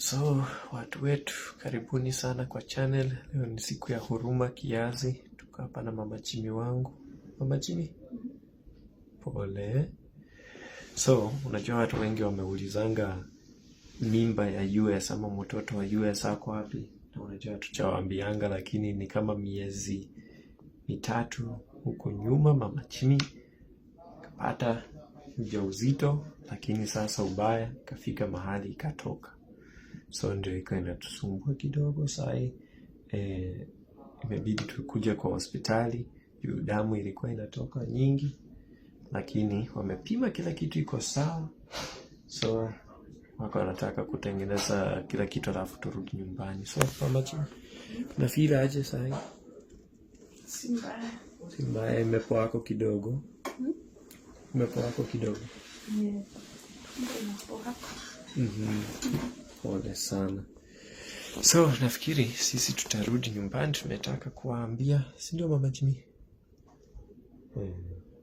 So watu wetu, karibuni sana kwa channel. Leo ni siku ya huruma kiasi. Tuko hapa na mama Jimmy wangu. Mama Jimmy, pole. So unajua watu wengi wameulizanga mimba ya US ama mtoto wa US ako wapi, na unajua tuchawaambianga, lakini ni kama miezi mitatu huko nyuma mama Jimmy kapata ujauzito, lakini sasa ubaya kafika mahali ikatoka. So ndio iko inatusumbua kidogo sai. Imebidi tukuja kwa hospitali juu damu ilikuwa inatoka nyingi, lakini wamepima kila kitu iko sawa. So wako wanataka kutengeneza kila kitu alafu turudi nyumbani. So mama Jimmy, unafeel aje sai? Si mbaya, imepoa wako kidogo. Imepoa wako kidogo. Yeah. Imepoa. Pole sana. So nafikiri sisi tutarudi nyumbani, tumetaka kuwaambia, si ndio mama Jimmy?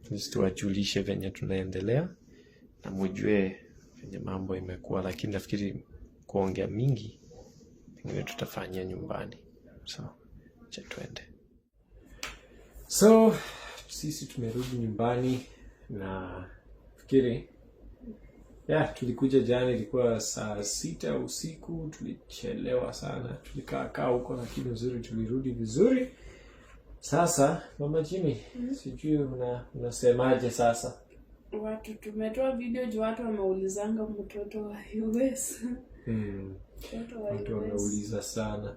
Sisi tuwajulishe venye tunaendelea na mujue venye mambo imekuwa, lakini nafikiri kuongea mingi pengine tutafanyia nyumbani. So acha tuende. So sisi tumerudi nyumbani na fikiri tulikuja jana, ilikuwa saa 6 usiku, tulichelewa sana, tulikaa huko, lakini uzuri tulirudi vizuri. Sasa mama Jimmy, sijui unasemaje sasa? Watu tumetoa video juu watu wameulizanga mtoto wa US. Watu wameuliza sana.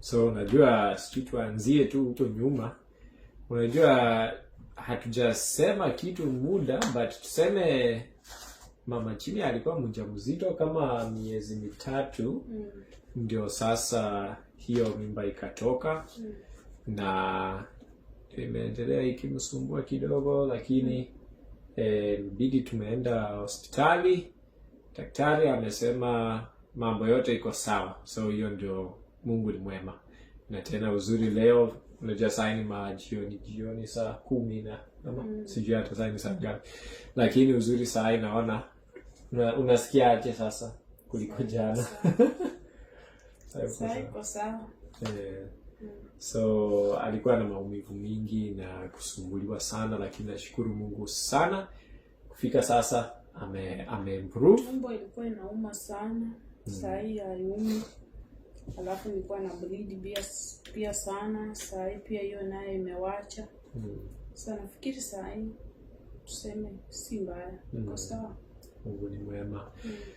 So unajua sisi tuanzie tu huko nyuma. Unajua hatujasema kitu muda, but tuseme mama Jimmy alikuwa mjamzito kama miezi mitatu. Ndio sasa hiyo mimba ikatoka. Na imeendelea ikimsumbua kidogo, lakini bidi tumeenda hospitali. Daktari amesema mambo yote iko sawa. So hiyo ndio, Mungu ni mwema. Na tena uzuri leo unajua saini jioni saa 10 na sijui hata saini saa ngapi, lakini uzuri saini naona unasikia aje sasa kuliko jana? Sasa iko sawa. So alikuwa na maumivu mingi na kusumbuliwa sana, lakini nashukuru Mungu sana kufika sasa ame-improve. Tumbo ilikuwa inauma sana, sasa hii haiumi. Alafu nilikuwa na bleed pia sana, sasa hii pia hiyo nayo imewacha. Sasa nafikiri sasa hii tuseme si mbaya, iko sawa. Mungu ni mwema.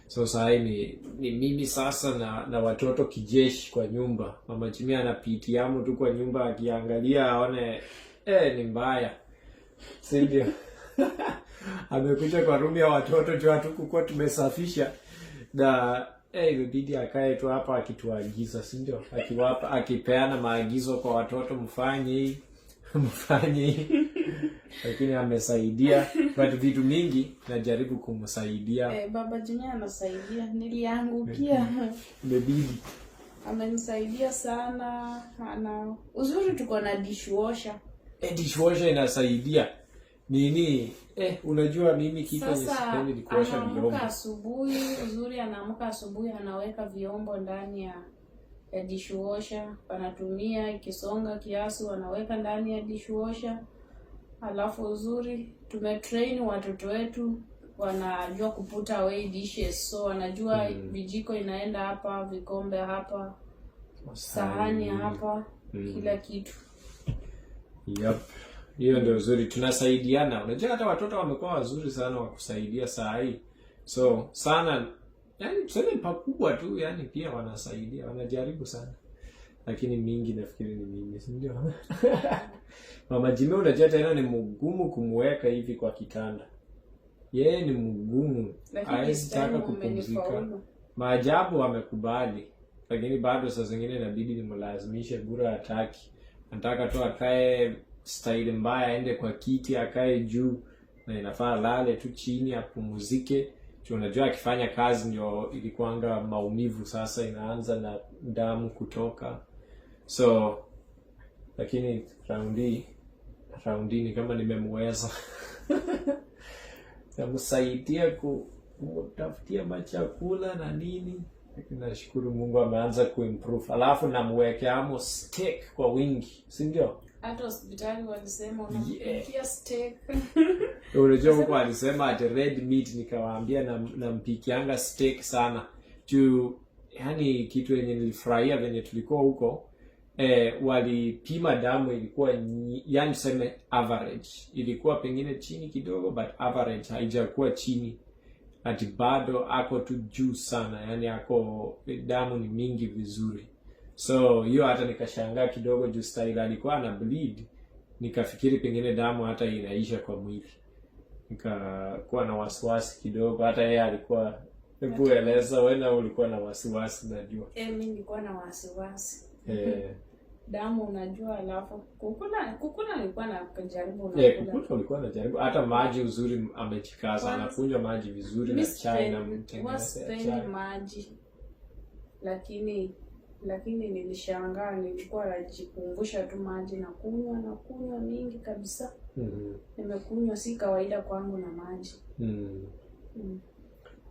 So sasa hii ni mimi sasa na watoto kijeshi kwa nyumba. Mama Jimmy anapitiamu tu kwa nyumba akiangalia aone ni mbaya. Sivyo? Amekuja kwa room ya watoto tu, hatukuwa tumesafisha. Na ilibidi akae tu hapa akituagiza, si ndio? Akipeana maagizo kwa watoto, mfanye lakini amesaidia, but vitu mingi najaribu kumsaidia. Baba Jimmy anasaidia, niliangukia. Imebidi amenisaidia sana. Uzuri tuko na dishwasher. Dishwasher inasaidia. Nini? Unajua mimi kitu nisipendi ni kuosha vyombo. Uzuri anaamka asubuhi anaweka vyombo ndani ya dishwasher, anatumia ikisonga kiasi wanaweka ndani ya dishwasher. Alafu uzuri tumetrain watoto wetu, wanajua kuputa away dishes, so wanajua vijiko inaenda hapa, vikombe hapa, sahani hapa, kila kitu. Hiyo ndio uzuri, tunasaidiana. Unajua hata watoto wamekuwa wazuri sana wa kusaidia saa hii. So sana, yani tuseme pakubwa tu, yani pia wanasaidia, wanajaribu sana. Lakini mingi nafikiri ni mimi, si ndio? Mama Jimmy unajua tena ni mgumu kumweka hivi kwa kitanda. Yeye ni mgumu, haitaka kupumzika. Maajabu amekubali, lakini bado saa zingine inabidi nimlazimishe, bure hataki. Anataka tu akae style mbaya, aende kwa kiti akae juu, na inafaa lale tu chini apumzike. Unajua akifanya kazi ndio ilikuanga maumivu, sasa inaanza na damu kutoka. So lakini raundi ni kama nimemweza. Namsaidia kumtafutia machakula na nini. Lakini nashukuru Mungu ameanza kuimprove. Alafu namwekeamo steak kwa wingi, si ndio? Hata hospitali walisema unampikia steak. Unajua huko alisema at red meat, nikawaambia nampikianga steak sana. Juu yani kitu yenye nilifurahia venye tulikuwa huko, walipima damu ilikuwa yani tuseme average. Ilikuwa pengine chini kidogo but average, haijakuwa chini. Ati bado ako tu juu sana, yani ako damu ni mingi vizuri. So hiyo hata nikashangaa kidogo juu style alikuwa ana bleed. Nikafikiri pengine damu hata inaisha kwa mwili. Nikakuwa na wasiwasi kidogo, hata yeye alikuwa. Hebu eleza wewe, ulikuwa na wasiwasi najua. Mimi nilikuwa na wasiwasi. Damu unajua, alafu kukula nilikuwa na kujaribu unakula. Kukula ulikuwa unajaribu, hata maji uzuri amejikaza, anakunywa maji vizuri na chai na mtengeneza chai. Maji. Lakini nilishangaa, nilikuwa najikumbusha tu maji na kunywa mingi kabisa. Nimekunywa si kawaida kwangu na maji.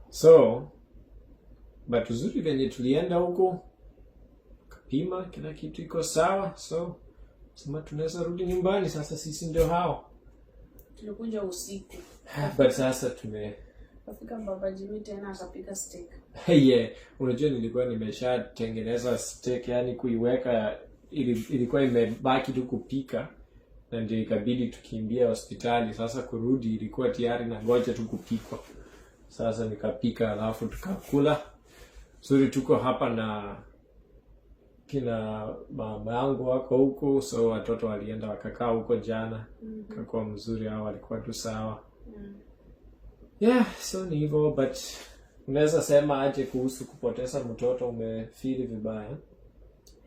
So but uzuri venye tulienda huko kapima kila kitu iko sawa, so sema tunaweza rudi nyumbani sasa. Sisi ndio hao tulikuja usiku, but sasa kafika Baba Jimmy tena akapika steak. Unajua nilikuwa nimeshatengeneza steak, yani kuiweka ilikuwa imebaki tu kupika, na ndio ikabidi tukimbia hospitali. Sasa kurudi ilikuwa tayari na ngoja tu kupikwa. Sasa nikapika alafu tukakula. Suri tuko hapa na kina mama yangu wako huko, so watoto walienda wakakaa huko jana. Kakua mzuri, hao walikuwa tu sawa. So ni hivyo, but unaweza sema aje kuhusu kupoteza mtoto? Umefeel vibaya?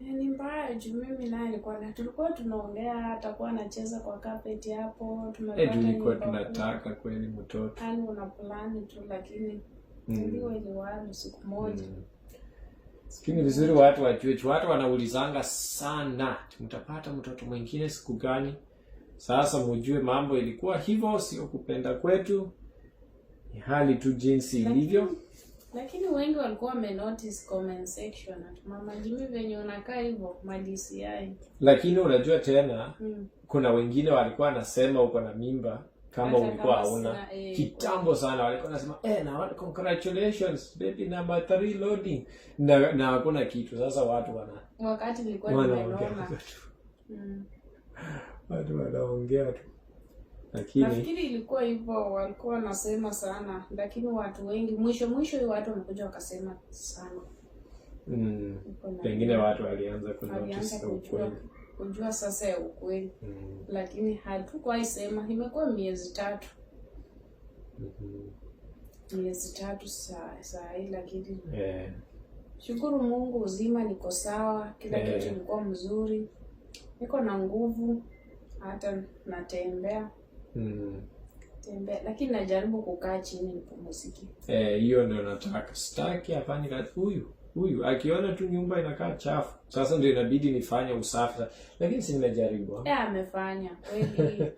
Ni mbaya juu mimi naye tulikuwa tunaongea, atakuwa anacheza kwa carpet hapo, tulikuwa tunataka kweli mtoto. Yaani una plan tu, lakini ndio iliwahi siku moja. Lakini vizuri watu wajue, watu wanaulizanga sana, mtapata mtoto mwingine siku gani? Sasa mjue mambo ilikuwa hivyo, sio kupenda kwetu. Ni hali tu jinsi ilivyo. Lakini wengi walikuwa wamenotice comment section Mama Jimmy venye unakaa hivyo DCI. Lakini unajua tena kuna wengine walikuwa wanasema uko na mimba kama ulikuwa hauna. Kitambo sana walikuwa wanasema na congratulations baby number 3 loading, na hakuna kitu. Sasa watu wakati nilikuwa nimeona watu wanaongea tu. Lakini nafikiri ilikuwa hivyo, walikuwa wanasema sana, lakini watu wengi mwisho watu wamekuja wakasema sana. Pengine watu walianza kujua sasa ya ukweli. Lakini hatukuwahi sema. Imekuwa miezi 3. Miezi 3 saa hii, lakini shukuru Mungu uzima, niko sawa, kila kitu kilikuwa mzuri. Niko na nguvu, hata natembea. Lakini najaribu kukaa chini nipumzike. Hiyo ndio nataka. Sitaki afanye kazi huyu akiona tu nyumba inakaa chafu. Sasa ndio inabidi nifanye usafi. Lakini si nimejaribu. Amefanya kweli.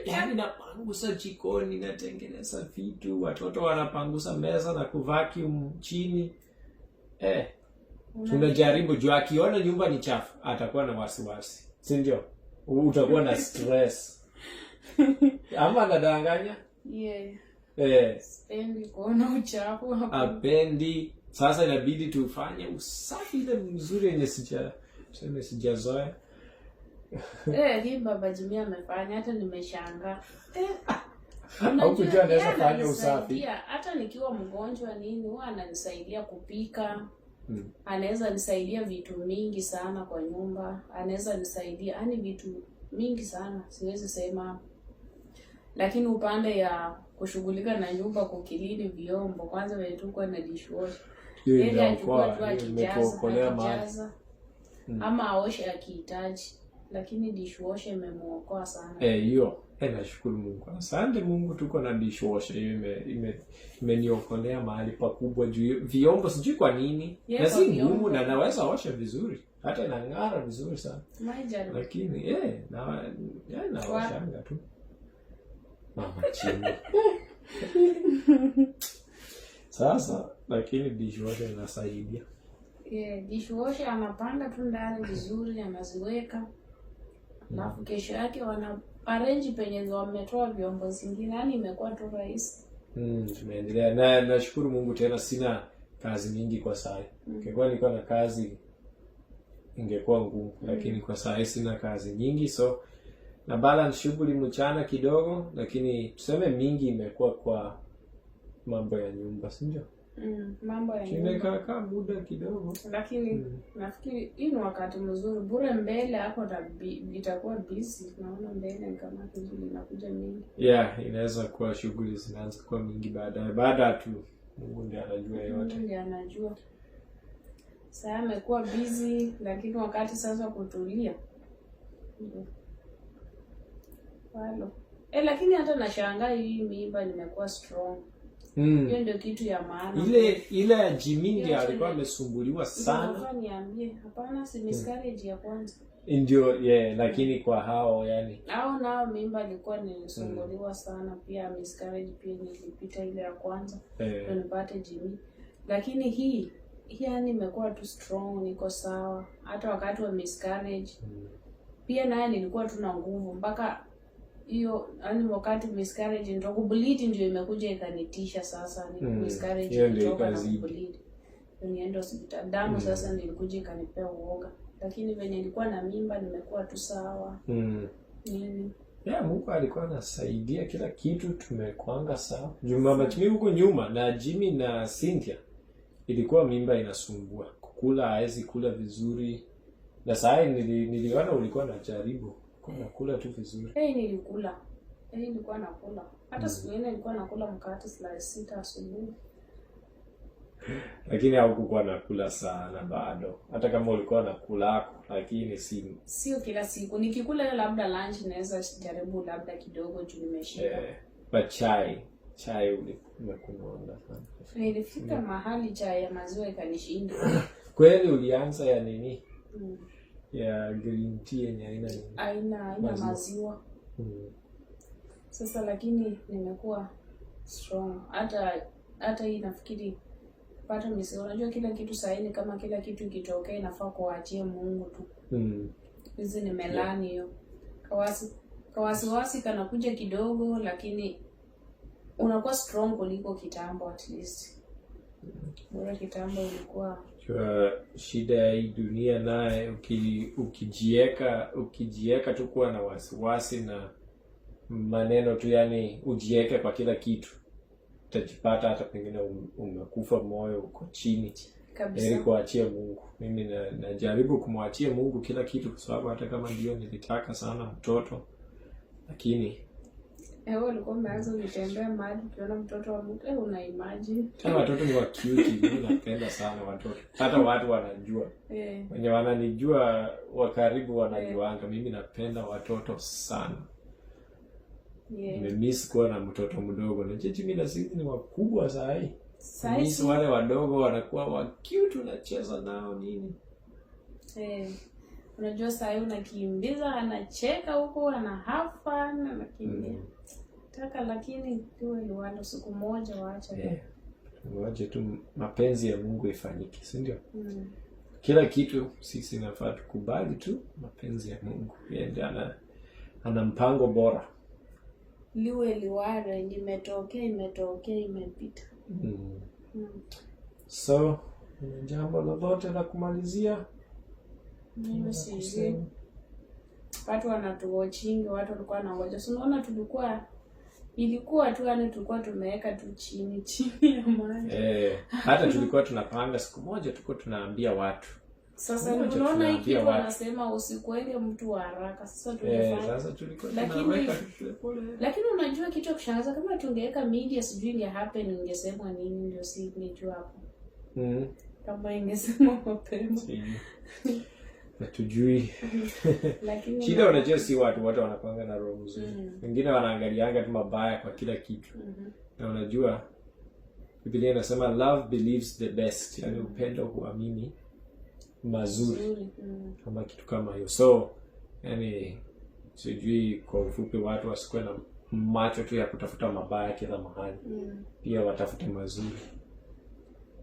Yani napangusa jikoni, natengeneza vitu, watoto wanapangusa meza na kuvacuum chini. Tunajaribu juu akiona nyumba ni chafu atakuwa na wasiwasi. Si ndio? Utakuwa na stress. Ama nadanganya? Sipendi kuona uchafu hapo. Apendi. Sasa inabidi tufanye usafi ile mzuri yenye sijazoea. Hii Baba Jimmy amefanya, hata nimeshangaa. Au kujua anaweza fanya usafi. Hata nikiwa mgonjwa nini, huwa ananisaidia kupika. Anaweza nisaidia vitu mingi sana kwa nyumba. Anaweza nisaidia yani vitu mingi sana, siwezi sema. Lakini upande ya kushughulika na nyumba, kukilini vyombo, kwanza wewe tu kwa na dishwasher. Yeye achukua tu akijaza. Ama aoshe akihitaji. Lakini dishwasher imemuokoa sana. Hiyo. Nashukuru Mungu. Asante Mungu tuko na dishwasher. Imeniokolea mahali pakubwa juu vyombo sijui kwa nini. Na si ngumu na naweza osha vizuri. Hata inang'ara vizuri sana. Lakini naoshanga tu. Mama chini. Sasa lakini dishwasher inasaidia. Dishwasher anapanga tu ndani vizuri, anaziweka. Alafu kesho yake wana arrange penye wametoa vyombo zingine, yani imekuwa tu rahisi. Tumeendelea na nashukuru Mungu tena sina kazi nyingi kwa sasa. Ingekuwa nilikuwa na kazi ingekuwa ngumu, lakini kwa sasa sina kazi nyingi, so na balance shughuli mchana kidogo, lakini tuseme mingi imekuwa kwa mambo ya nyumba, si ndio? Mambo ya nyumba. Kama muda kidogo. Lakini nafikiri hii ni wakati mzuri. Bure mbele hapo itakuwa busy. Naona mbele kama shughuli inakuja mingi. Inaweza kuwa shughuli zinaanza kuwa mingi baada tu. Mungu ndiye anajua yote. Mungu ndiye anajua. Sasa amekuwa busy, lakini wakati sasa kutulia. Walo. Lakini hata nashangaa hii mimba nimekuwa strong. Hiyo ndio kitu ya maana. Ile ya Jimmy alikuwa amesumbuliwa sana. Nataka niambie, hapana, si miscarriage ya kwanza. Ndio, lakini kwa hao yani. Nao mimba ilikuwa nilisumbuliwa sana, pia miscarriage pia nilipita ile ya kwanza. Ndio nipate Jimmy. Lakini hii yani imekuwa tu strong, niko sawa. Hata wakati wa miscarriage pia naye nilikuwa tu na nguvu mpaka hiyo yani wakati miscarriage ndio kubleed ndio imekuja ikanitisha sasa ni miscarriage ndio kubleed. Nienda hospitali damu sasa nilikuja ikanipea uoga. Lakini venye nilikuwa na mimba nimekuwa tu sawa. Mungu alikuwa anasaidia kila kitu, tumekuanga sawa. Mama Jimmy huko nyuma na Jimmy na Cynthia ilikuwa mimba inasumbua. Kukula haezi kula vizuri. Na sasa niliona ulikuwa unajaribu kula tu vizuri. Nilikula. Nilikuwa nakula. Hata siku ile nilikuwa nakula mkate slice 6 asubuhi. Lakini haukuwa nakula sana bado. Hata kama ulikuwa nakula lakini sio kila siku. Nikikula labda lunch naweza jaribu labda kidogo juu nimeshiba. But chai umekunywa sana. Nilifika mahali chai ya maziwa ikanishinda. Kweli ulianza ya nini? Ya green tea yenye haina maziwa. Sasa lakini nimekuwa strong. Hata hii nafikiri pata unajua kila kitu saini kama kila kitu ikitokea inafaa kuachia Mungu tu. Hizi nimelani hiyo. Kawasi kanakuja kidogo lakini unakuwa strong kuliko kitambo at least. Bora kitambo ilikuwa shida ya hii dunia naye ukijieka tu kuwa na wasiwasi na maneno tu, yani ujieke kwa kila kitu, utajipata hata pengine umekufa moyo, uko chini kabisa. Ili kuachia Mungu. Mimi najaribu kumwachia Mungu kila kitu, kwa sababu hata kama ndio nilitaka sana mtoto, lakini wewe ulikuwa umeanza kutembea mahali ukiona mtoto wa mtu una imagine. Watoto ni wa cute, mimi napenda sana watoto. Hata watu wanajua. Wenye wananijua wa karibu wanajuanga mimi napenda watoto sana. Nimemiss kuwa na mtoto mdogo. Na mimi na sisi ni wakubwa saa hii. Sasa wale wadogo wanakuwa wa cute, unacheza nao nini? Unajua saa hii unakimbiza, anacheka huko, ana have fun, anakimbia. Lakini tuwe ni wale siku moja waacha. Waache tu mapenzi ya Mungu ifanyike, si ndio? Kila kitu sisi nafaa tukubali tu mapenzi ya Mungu. Yeye ndiye ana mpango bora. Liwe liware, imetokea imepita. So, jambo lolote la kumalizia? Mimi sisi watu wanatuwatching, watu walikuwa wanangoja. So unaona ilikuwa tu yani tulikuwa tumeweka tu chini ya maji. Hata tulikuwa tunapanga siku moja tulikuwa tunaambia watu. Sasa unaona hiki wanasema usikuenge mtu wa haraka. Sasa tulifanya. Sasa tulikuwa tunaweka pole. Lakini unajua kitu kushangaza, kama tungeweka media sijui ya happen ingesemwa nini, ndio si nijua hapo. Kama ingesemwa mapema. Hatujui. Lakini shida unajua si watu wote wanapanga na roho nzuri. Wengine wanaangalianga tu mabaya kwa kila kitu. Na unajua Biblia inasema love believes the best. Yani upendo huamini mazuri. Kama kitu kama hiyo. So yani sijui kwa ufupi watu wasikuwe macho tu ya kutafuta mabaya kila mahali. Pia watafute mazuri.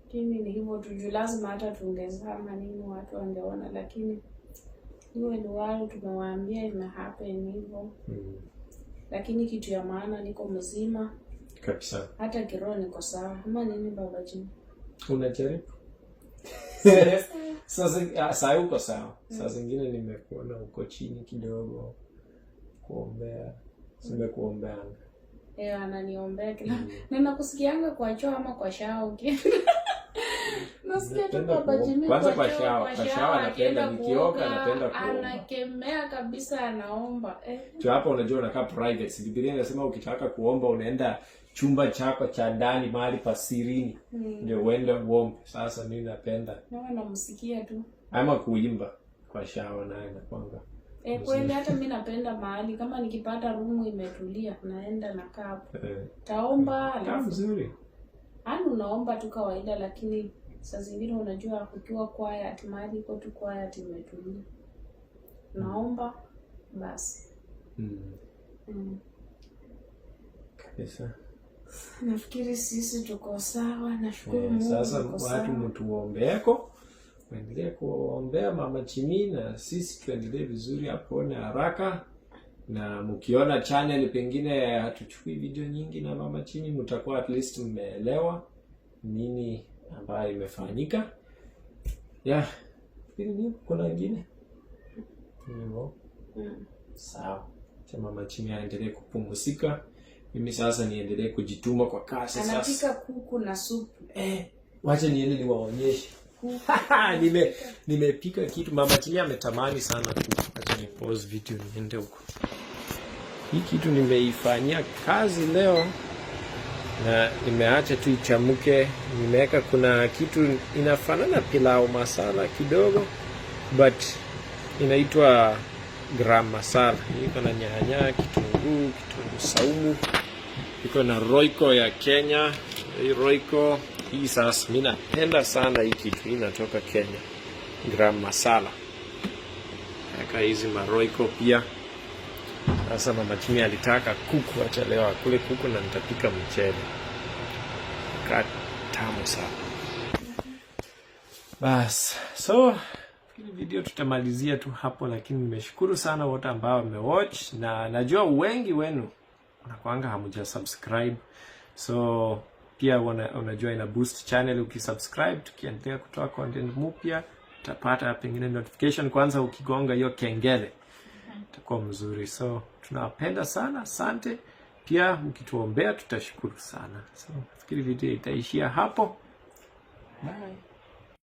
Lakini ni hivyo tu, lazima hata tungezama nini watu wangeona, lakini iwe ni wale tumewaambia imehappen hivyo. Lakini kitu ya maana niko mzima kabisa, hata kiroho niko sawa. Kama nini baba Jimmy? Unajaribu? Sasa uko sawa. Saa zingine nimekuona uko chini kidogo kuombea. Simekuombea. Ananiombea kila. Ninakusikianga kwa choo ama kwa shao. Nasikia tu baba Jimmy kwanza kwa shao anapenda nikioga, anapenda kuomba. Anakemea kabisa, anaomba. Tu hapo unajua unakaa private. Biblia inasema ukitaka kuomba unaenda chumba chako cha ndani mahali pa sirini. Ndio uende uombe. Sasa mimi napenda. Namsikia tu. Ama kuimba kwa shao naye napanga. Kweli hata mimi napenda mahali kama nikipata room imetulia naenda nakaa hapo. Taomba alafu nzuri. Unaomba tu kawaida, lakini saa zingine unajua ukiwa quiet mahali iko tu quiet imetulia. Naomba basi. Kabisa. Nafikiri sisi tuko sawa, nashukuru Mungu. Sasa watu mtuombeeko. Tuendelee kuombea Mama Jimmy na sisi tuendelee vizuri apone haraka. Na mkiona channel pengine hatuchukui video nyingi na Mama Jimmy, mtakuwa at least mmeelewa nini ambayo imefanyika. Ni kuna wengine. Ndio. Sawa. Cha Mama Jimmy aendelee kupumzika. Mimi sasa niendelee kujituma kwa kasi sasa. Anapika kuku na supu. Wacha niende niwaonyeshe. Nimepika kitu Mama Jimmy ametamani sana kuku. Acha ni pause video niende huko. Hii kitu nimeifanyia kazi leo na nimeacha tu ichamuke. Nimeweka kuna kitu inafanana pilau masala kidogo but inaitwa gram masala. Iko na nyanya, kitunguu saumu. Iko na Royco ya Kenya. Hii Royco hii sasa mimi napenda sana hii kitu. Hii inatoka Kenya. Gram masala. Aka hizi Royco pia. Sasa Mama Jimmy alitaka kuku, acha leo akule kuku na nitapika mchele. Tamu sana. Bas. So, hii video tutamalizia tu hapo, lakini nimeshukuru sana wote ambao wamewatch na najua wengi wenu unakuanga hamuja subscribe. So, pia unajua ina boost channel ukisubscribe, tukiendelea kutoa content mpya, utapata pengine notification kwanza ukigonga hiyo kengele. Itakuwa mzuri. So tunawapenda sana, asante. Pia mkituombea tutashukuru sana. So nafikiri video itaishia hapo. Bye.